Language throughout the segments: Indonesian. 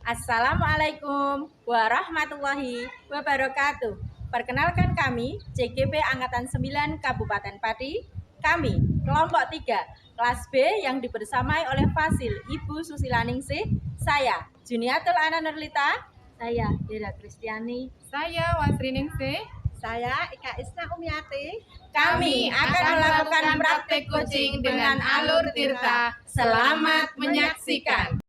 Assalamualaikum warahmatullahi wabarakatuh. Perkenalkan kami CGP Angkatan 9 Kabupaten Pati. Kami kelompok 3 kelas B yang dibersamai oleh Fasil Ibu Susilaningsih, saya Juniatul Ana Nurlita, saya Dera Kristiani, Saya Wasri Ningsih. Saya Ika Isna Umiati. Kami akan melakukan praktek coaching dengan alur Tirta. Selamat menyaksikan.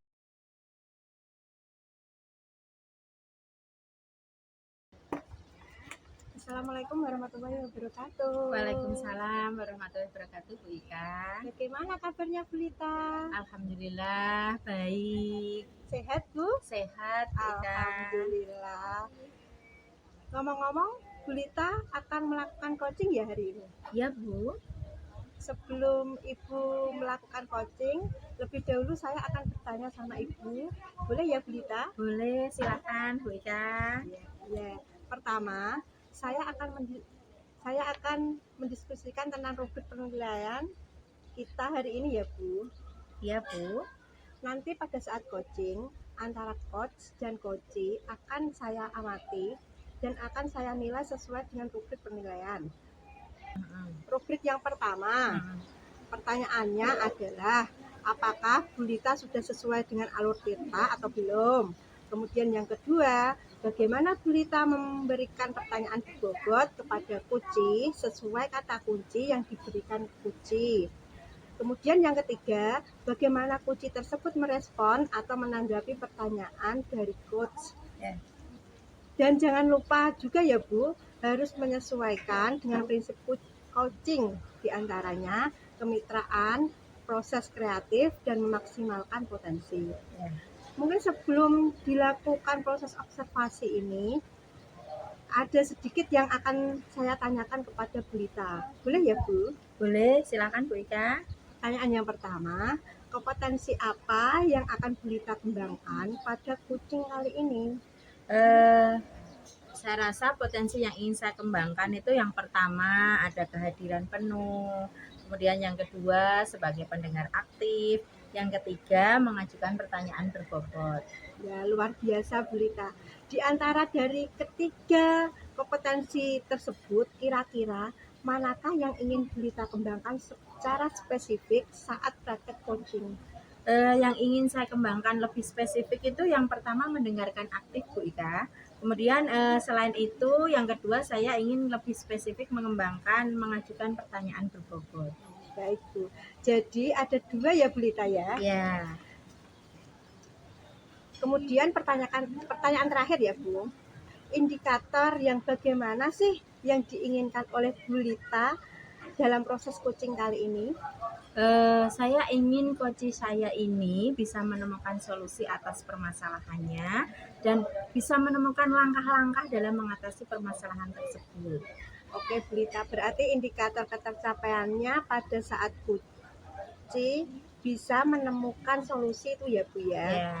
Assalamualaikum warahmatullahi wabarakatuh. Waalaikumsalam warahmatullahi wabarakatuh, Bu Ika. Bagaimana kabarnya Bu Lita? Alhamdulillah baik. Sehat Bu? Sehat, Bu Ika. Alhamdulillah. Ngomong-ngomong, Bu Lita akan melakukan coaching ya hari ini? Ya, Bu. Sebelum Ibu melakukan coaching, lebih dahulu saya akan bertanya sama Ibu. Boleh ya Bu Lita? Boleh, silakan Bu Ika. Ya. Pertama, saya akan mendiskusikan tentang rubrik penilaian kita hari ini ya Bu. Ya, Bu. Nanti pada saat coaching, antara coach dan coachee akan saya amati dan akan saya nilai sesuai dengan rubrik penilaian. Rubrik yang pertama, pertanyaannya adalah apakah Bu Lita sudah sesuai dengan alur Tirta atau belum? Kemudian yang kedua, bagaimana Bu Lita memberikan pertanyaan berbobot kepada coachee sesuai kata kunci yang diberikan coachee. Kemudian yang ketiga, bagaimana coachee tersebut merespon atau menanggapi pertanyaan dari coach. Dan jangan lupa juga ya Bu, harus menyesuaikan dengan prinsip coaching, diantaranya kemitraan, proses kreatif, dan memaksimalkan potensi. Mungkin sebelum dilakukan proses observasi ini, ada sedikit yang akan saya tanyakan kepada Bu Lita. Boleh ya Bu? Boleh, silakan Bu Ika. Pertanyaan yang pertama, kompetensi apa yang akan Bu Lita kembangkan pada coaching kali ini? Saya rasa potensi yang ingin saya kembangkan itu yang pertama ada kehadiran penuh, kemudian yang kedua sebagai pendengar aktif, yang ketiga mengajukan pertanyaan berbobot. Ya, luar biasa Bu Lita. Di antara dari ketiga kompetensi tersebut, kira-kira manakah yang ingin Bu Lita kembangkan secara spesifik saat praktek coaching? Yang ingin saya kembangkan lebih spesifik itu yang pertama mendengarkan aktif Bu Ika. Kemudian selain itu yang kedua saya ingin lebih spesifik mengembangkan mengajukan pertanyaan berbobot. Baik Bu. Jadi ada dua ya Bu Lita ya? Ya. Kemudian pertanyaan terakhir ya Bu. Indikator yang bagaimana sih yang diinginkan oleh Bu Lita dalam proses coaching kali ini? Saya ingin coaching saya ini bisa menemukan solusi atas permasalahannya dan bisa menemukan langkah-langkah dalam mengatasi permasalahan tersebut. Oke Bu Lita, berarti indikator ketercapaiannya pada saat coaching bisa menemukan solusi itu ya Bu ya? Ya.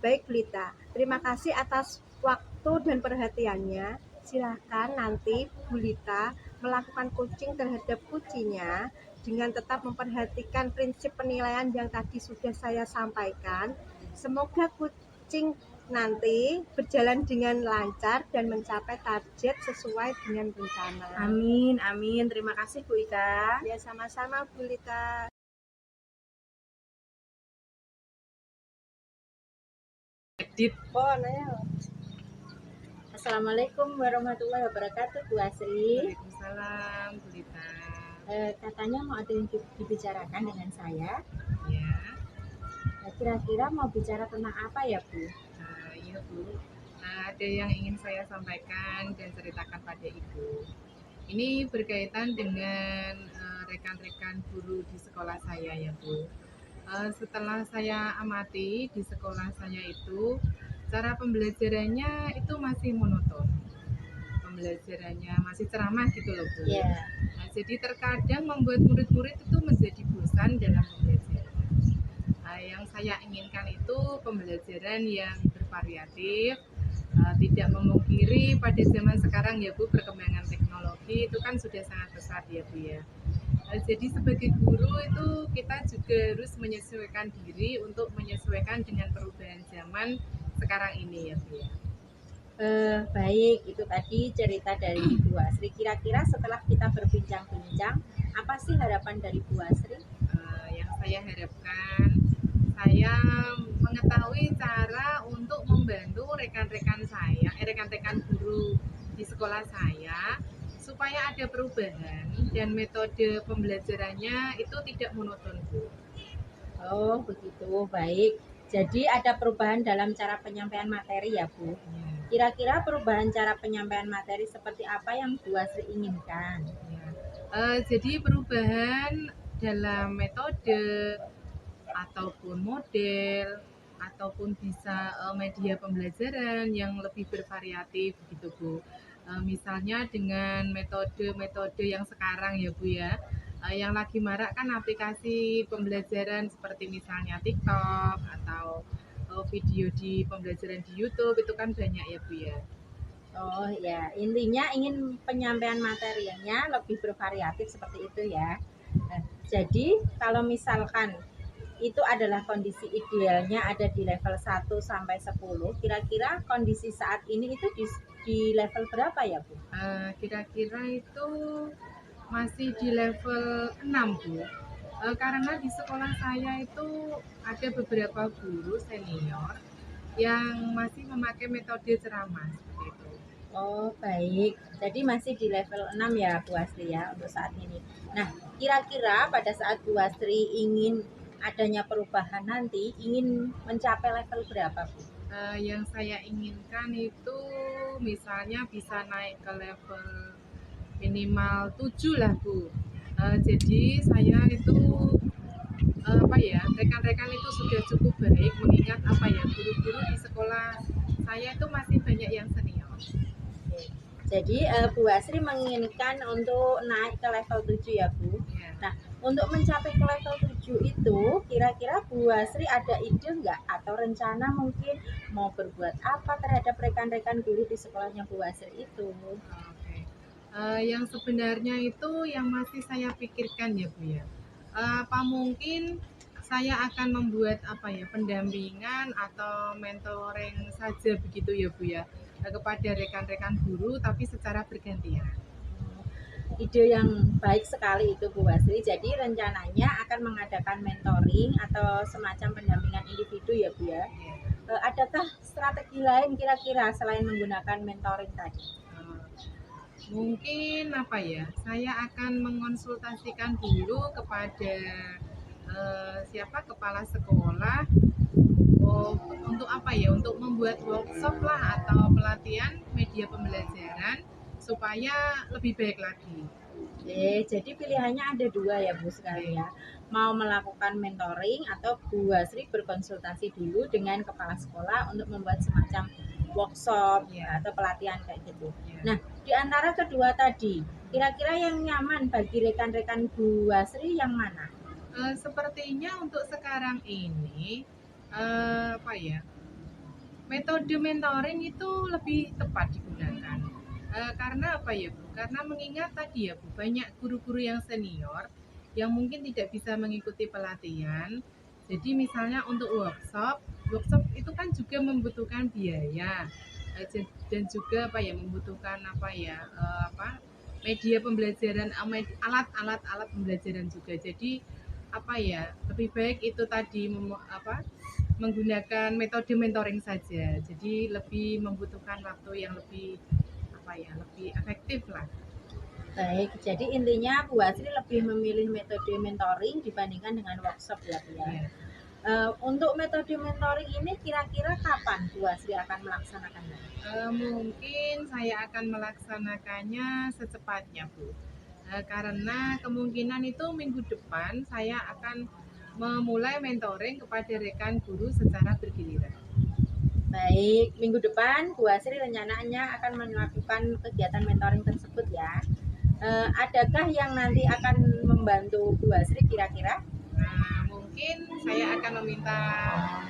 Baik Bu Lita, terima kasih atas waktu dan perhatiannya. Silahkan nanti Bu Lita melakukan coaching terhadap coaching-nya dengan tetap memperhatikan prinsip penilaian yang tadi sudah saya sampaikan. Semoga coaching nanti berjalan dengan lancar dan mencapai target sesuai dengan rencana. Amin, amin. Terima kasih Bu Ika. Ya, sama-sama Bu Lita. Assalamualaikum warahmatullahi wabarakatuh, Bu Asri. Waalaikumsalam, Bu Lita. Katanya mau ada yang dibicarakan dengan saya. Ya. Kira-kira mau bicara tentang apa ya Bu? Iya Bu. Ada yang ingin saya sampaikan dan ceritakan pada Ibu. Ini berkaitan dengan rekan-rekan guru di sekolah saya ya Bu. Setelah saya amati di sekolah saya itu, cara pembelajarannya itu masih monoton. Pembelajarannya masih ceramah gitu loh Bu. Ya. Nah, jadi terkadang membuat murid-murid itu menjadi bosan dalam pembelajaran. Yang saya inginkan itu pembelajaran yang bervariatif, tidak memungkiri pada zaman sekarang ya Bu, perkembangan teknologi itu kan sudah sangat pesat ya Bu ya. Jadi sebagai guru itu kita juga harus menyesuaikan diri untuk menyesuaikan dengan perubahan zaman sekarang ini ya Bu ya. Baik, itu tadi cerita dari Bu Asri. Kira-kira setelah kita berbincang-bincang, apa sih harapan dari Bu Asri? Yang saya harapkan, saya mengetahui cara untuk membantu rekan-rekan saya, rekan-rekan guru di sekolah saya, supaya ada perubahan dan metode pembelajarannya itu tidak monoton Bu. Oh, begitu. Baik. Jadi ada perubahan dalam cara penyampaian materi ya, Bu. Ya, Kira-kira perubahan cara penyampaian materi seperti apa yang Bu Asri inginkan? ya. Jadi perubahan dalam metode ataupun model ataupun bisa media pembelajaran yang lebih bervariatif gitu Bu. Misalnya dengan metode-metode yang sekarang ya Bu ya, yang lagi marak kan aplikasi pembelajaran seperti misalnya TikTok atau video di pembelajaran di YouTube itu kan banyak ya Bu ya. Oh ya, intinya ingin penyampaian materinya lebih bervariatif seperti itu ya. Nah, jadi kalau misalkan itu adalah kondisi idealnya ada di level 1 sampai 10, kira-kira kondisi saat ini itu di level berapa ya Bu? Kira-kira itu masih di level 6 Bu. Karena di sekolah saya itu ada beberapa guru senior yang masih memakai metode ceramah seperti itu. Oh baik, jadi masih di level 6 ya Bu Asri ya untuk saat ini. Nah kira-kira pada saat Bu Asri ingin adanya perubahan nanti, ingin mencapai level berapa Bu? Yang saya inginkan itu misalnya bisa naik ke level minimal 7 lah Bu. Jadi saya itu rekan-rekan itu sudah cukup baik mengingat guru-guru di sekolah saya itu masih banyak yang senior. Jadi Bu Asri menginginkan untuk naik ke level 7 ya Bu. Ya. Nah untuk mencapai ke level 7 itu kira-kira Bu Asri ada ide nggak atau rencana mungkin mau berbuat apa terhadap rekan-rekan guru di sekolahnya Bu Asri itu? Oke. Yang sebenarnya itu yang masih saya pikirkan ya Bu ya. Apa mungkin saya akan membuat pendampingan atau mentoring saja begitu ya Bu ya, kepada rekan-rekan guru tapi secara bergantian. Ide yang baik sekali itu Bu Asri. Jadi rencananya akan mengadakan mentoring atau semacam pendampingan individu ya Bu ya. Ya. Adakah strategi lain kira-kira selain menggunakan mentoring tadi? Mungkin saya akan mengonsultasikan dulu kepada kepala sekolah untuk membuat workshop lah atau pelatihan media pembelajaran supaya lebih baik lagi. Oke, jadi pilihannya ada dua ya Bu sekali ya. Mau melakukan mentoring atau Bu Asri berkonsultasi dulu dengan kepala sekolah untuk membuat semacam workshop Ya. atau pelatihan kayak gitu. Ya. Nah, di antara kedua tadi, kira-kira yang nyaman bagi rekan-rekan Bu Asri yang mana? Sepertinya untuk sekarang ini metode mentoring itu lebih tepat digunakan. Karena Bu? Karena mengingat tadi ya Bu, banyak guru-guru yang senior yang mungkin tidak bisa mengikuti pelatihan. Jadi misalnya untuk workshop itu kan juga membutuhkan biaya dan juga membutuhkan media pembelajaran, alat pembelajaran juga. Jadi lebih baik itu tadi menggunakan metode mentoring saja. Jadi lebih membutuhkan waktu yang lebih lebih efektif lah. Baik, jadi intinya Bu Asri lebih memilih metode mentoring dibandingkan dengan workshop ya Bu ya. Ya. Untuk metode mentoring ini kira-kira kapan Bu Asri akan melaksanakannya? Mungkin saya akan melaksanakannya secepatnya Bu. Karena kemungkinan itu minggu depan saya akan memulai mentoring kepada rekan guru secara bergiliran. Baik, minggu depan Bu Asri rencananya akan melakukan kegiatan mentoring tersebut ya. Adakah yang nanti akan membantu Bu Asri kira-kira? Mungkin saya akan meminta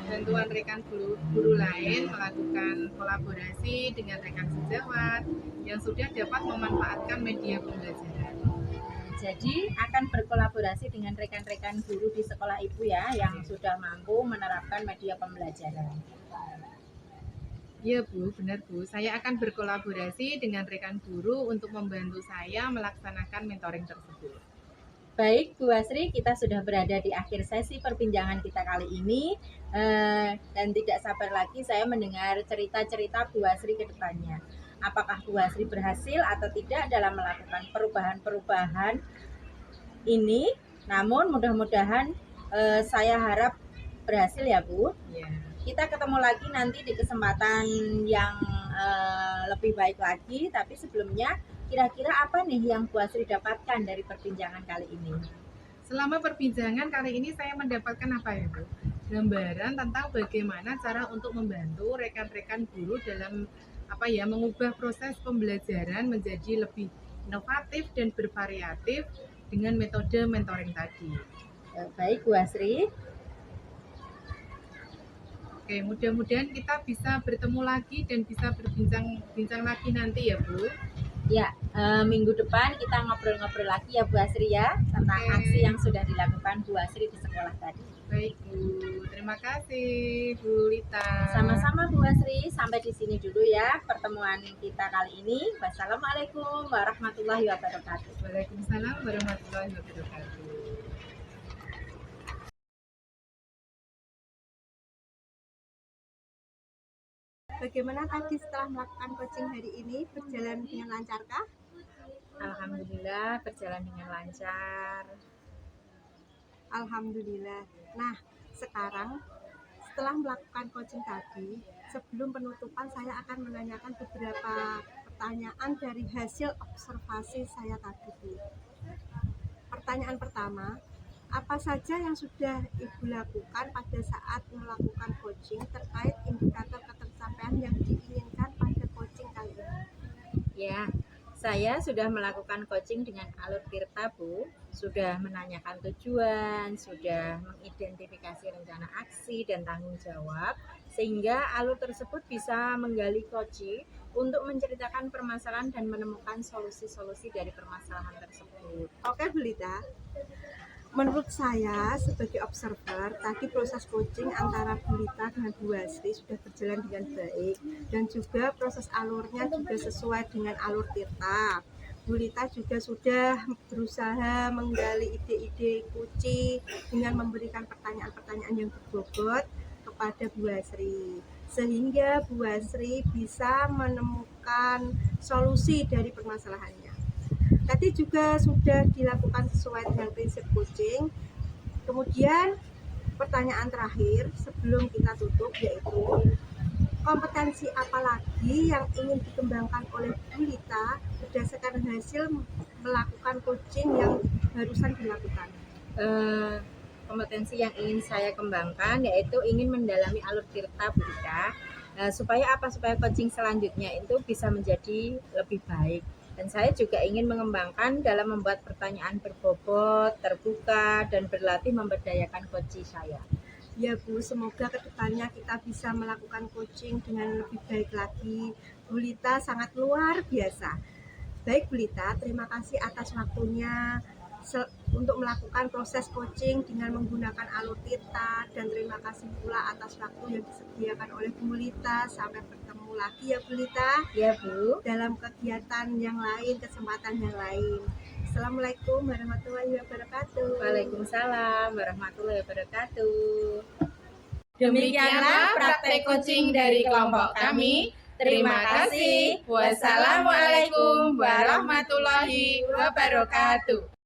bantuan rekan guru lain melakukan kolaborasi dengan rekan sejawat yang sudah dapat memanfaatkan media pembelajaran. Jadi akan berkolaborasi dengan rekan-rekan guru di sekolah Ibu ya yang sudah mampu menerapkan media pembelajaran. Iya Bu, benar Bu. Saya akan berkolaborasi dengan rekan guru untuk membantu saya melaksanakan mentoring tersebut. Baik, Bu Asri, kita sudah berada di akhir sesi perbincangan kita kali ini. Dan tidak sabar lagi saya mendengar cerita-cerita Bu Asri ke depannya. Apakah Bu Asri berhasil atau tidak dalam melakukan perubahan-perubahan ini? Namun mudah-mudahan saya harap berhasil ya Bu. Iya. Kita ketemu lagi nanti di kesempatan yang lebih baik lagi. Tapi sebelumnya, kira-kira apa nih yang Bu Asri dapatkan dari perbincangan kali ini? Selama perbincangan kali ini saya mendapatkan apa ya Bu? Gambaran tentang bagaimana cara untuk membantu rekan-rekan guru dalam mengubah proses pembelajaran menjadi lebih inovatif dan bervariatif dengan metode mentoring tadi. Baik Bu Asri. Oke, mudah-mudahan kita bisa bertemu lagi dan bisa berbincang lagi nanti ya Bu. Ya, minggu depan kita ngobrol-ngobrol lagi ya Bu Asri ya tentang aksi yang sudah dilakukan Bu Asri di sekolah tadi. Baik Bu, terima kasih Bu Lita. Sama-sama Bu Asri, sampai di sini dulu ya pertemuan kita kali ini. Wassalamualaikum warahmatullahi wabarakatuh. Waalaikumsalam warahmatullahi wabarakatuh. Bagaimana tadi setelah melakukan coaching hari ini, berjalan dengan lancarkah? Alhamdulillah berjalan dengan lancar. Alhamdulillah. Nah, sekarang setelah melakukan coaching tadi, sebelum penutupan saya akan menanyakan beberapa pertanyaan dari hasil observasi saya tadi, Bu. Pertanyaan pertama, apa saja yang sudah Ibu lakukan pada saat melakukan coaching terkait indikator ketercapaian yang diinginkan pada coaching kali ini? Ya, saya sudah melakukan coaching dengan alur Tirta Bu, sudah menanyakan tujuan, sudah mengidentifikasi rencana aksi dan tanggung jawab, sehingga alur tersebut bisa menggali coaching untuk menceritakan permasalahan dan menemukan solusi-solusi dari permasalahan tersebut. Oke, Bu Lita. Menurut saya sebagai observer, tadi proses coaching antara Bu Lita dengan Bu Asri sudah berjalan dengan baik dan juga proses alurnya juga sesuai dengan alur Tirta. Bu Lita juga sudah berusaha menggali ide-ide coaching dengan memberikan pertanyaan-pertanyaan yang berbobot kepada Bu Asri, sehingga Bu Asri bisa menemukan solusi dari permasalahannya. Tadi juga sudah dilakukan sesuai dengan prinsip coaching. Kemudian pertanyaan terakhir sebelum kita tutup yaitu kompetensi apa lagi yang ingin dikembangkan oleh Bu Lita berdasarkan hasil melakukan coaching yang barusan dilakukan? Kompetensi yang ingin saya kembangkan yaitu ingin mendalami alur Tirta Bu Lita, supaya coaching selanjutnya itu bisa menjadi lebih baik. Dan saya juga ingin mengembangkan dalam membuat pertanyaan berbobot, terbuka, dan berlatih memberdayakan coaching saya. Ya Bu, semoga kedepannya kita bisa melakukan coaching dengan lebih baik lagi. Bu Lita sangat luar biasa. Baik Bu Lita, terima kasih atas waktunya untuk melakukan proses coaching dengan menggunakan alur Tirta, dan terima kasih pula atas waktu yang disediakan oleh Bu Lita. Sampai bertemu lagi ya Bu Lita. Ya Bu. Dalam kegiatan yang lain, kesempatan yang lain. Assalamualaikum warahmatullahi wabarakatuh. Waalaikumsalam warahmatullahi wabarakatuh. Demikianlah praktek coaching dari kelompok kami. Terima kasih. Wassalamualaikum warahmatullahi wabarakatuh.